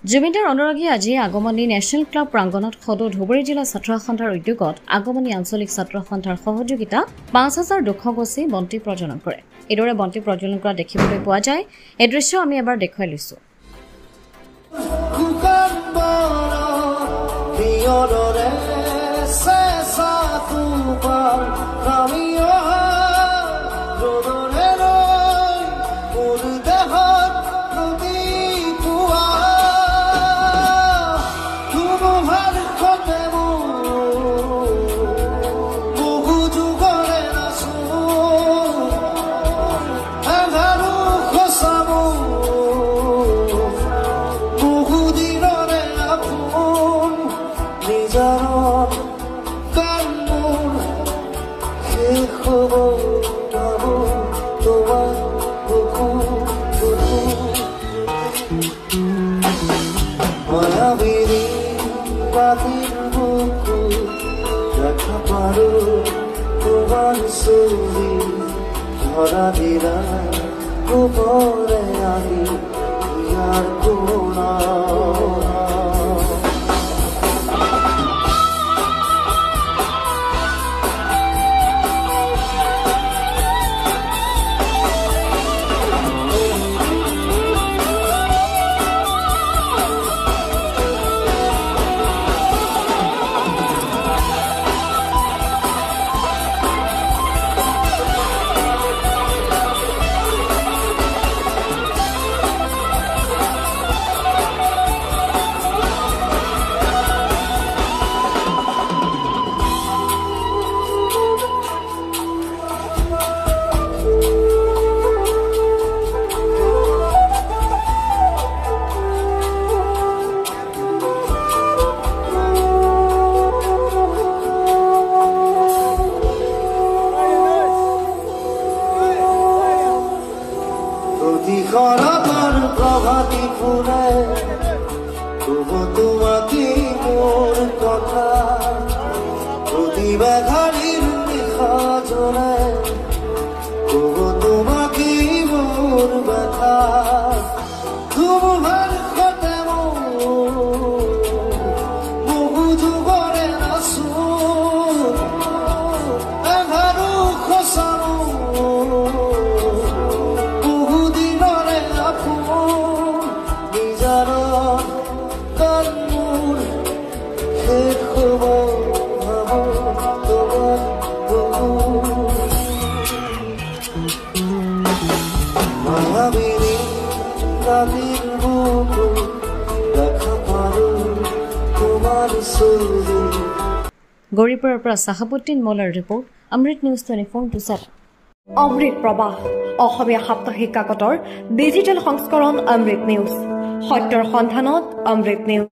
জমিদাৰ অনুৰাগী আজি আগমনী national club প্ৰাংগণত সদৌ ধুবুৰী জিলা ছাত্ৰ সন্থাৰ উদ্যোগত আগমনী আঞ্চলিক ছাত্ৰ সন্থাৰ সহযোগিতা ৫,২০০ গছি বন্তি প্ৰজ্বলন কৰে। এইদৰে বন্তি প্ৰজ্বলন কৰা দেখিবলৈ পোৱা যায়। এই দৃশ্য আমি এবাৰ দেখুৱাই লৈছো। গৌৰীপুৰৰ পৰা সাহাবুদ্দিন মৌলাৰ ৰিপৰ্ট, অমৃত নিউজ 24/7। অমৃত প্ৰবাহ অসমীয়া সাপ্তাহিক কাকতৰ ডিজিটেল সংস্কৰণ অমৃত নিউজ, সত্যৰ সন্ধানত অমৃত নিউজ।